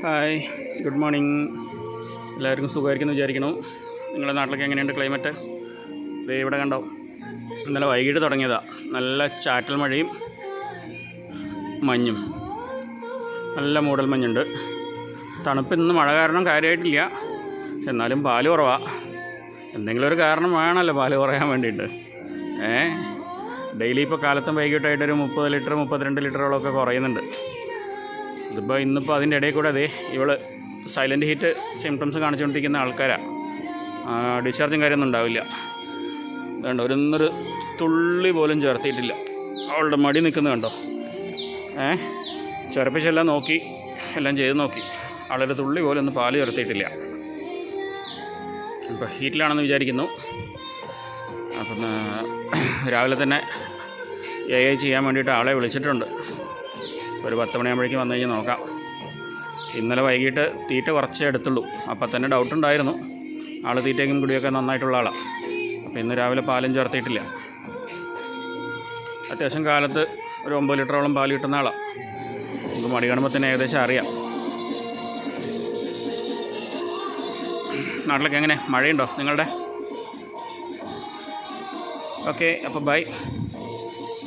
Hi, good morning. എല്ലാവർക്കും സുഖമായിരിക്കുമെന്ന് വിചാരിക്കുന്നു. നിങ്ങളുടെ നാട്ടിലൊക്കെ എങ്ങനെയുണ്ട് ക്ലൈമറ്റ്? ദേ ഇവിടെ കണ്ടോ, ഇന്നലെ വൈകിട്ട് തുടങ്ങിയതാണ്. നല്ല ചാറ്റൽ മഴയും മഞ്ഞും, നല്ല മൂടൽ മഞ്ഞുണ്ട്. തണുപ്പ് ഇന്ന് മഴ കാരണം കാര്യമായിട്ടില്ല, എന്നാലും പാല് കുറവാണ്. എന്തെങ്കിലും ഒരു കാരണം വേണമല്ലോ പാല് കുറയാൻ വേണ്ടിയിട്ട്. ഡെയിലി ഇപ്പോൾ കാലത്തും വൈകിട്ടായിട്ടൊരു 30 ലിറ്റർ 32 ലിറ്ററുകളൊക്കെ കുറയുന്നുണ്ട്. ഇതിപ്പോൾ ഇന്നിപ്പോൾ അതിൻ്റെ ഇടയിൽ കൂടെ അതേ ഇവൾ സൈലൻറ്റ് ഹീറ്റ് സിംറ്റംസ് കാണിച്ചുകൊണ്ടിരിക്കുന്ന ആൾക്കാരാണ്. ഡിസ്ചാർജും കാര്യമൊന്നും ഉണ്ടാവില്ല. അതുകൊണ്ട് ഒരൊന്നൊരു തുള്ളി പോലും ചേർത്തിയിട്ടില്ല. അവളുടെ മടി നിൽക്കുന്നത് കണ്ടോ. ചെറുപ്പിച്ചെല്ലാം നോക്കി, എല്ലാം ചെയ്ത് നോക്കി, അവളൊരു തുള്ളി പോലും ഒന്നും പാല് ചേർത്തിയിട്ടില്ല. ഇപ്പോൾ ഹീറ്റിലാണെന്ന് വിചാരിക്കുന്നു. അപ്പം രാവിലെ തന്നെ AI ചെയ്യാൻ വേണ്ടിയിട്ട് ആളെ വിളിച്ചിട്ടുണ്ട്. ഒരു 10 മണിയാകുമ്പോഴേക്കും വന്നു കഴിഞ്ഞാൽ നോക്കാം. ഇന്നലെ വൈകിട്ട് തീറ്റ കുറച്ചേ എടുത്തുള്ളൂ. അപ്പം തന്നെ ഡൗട്ടുണ്ടായിരുന്നു, ആൾ തീറ്റയ്ക്കും കുടിയൊക്കെ നന്നായിട്ടുള്ള ആളാണ്. അപ്പോൾ ഇന്ന് രാവിലെ പാലും ചേർത്തിയിട്ടില്ല. അത്യാവശ്യം കാലത്ത് ഒരു 9 ലിറ്ററോളം പാൽ കിട്ടുന്ന ആളാണ്. നമുക്ക് മടി കാണുമ്പോൾ തന്നെ ഏകദേശം അറിയാം. നാട്ടിലൊക്കെ എങ്ങനെ, മഴയുണ്ടോ നിങ്ങളുടെ? ഓക്കെ, അപ്പോൾ ബൈ.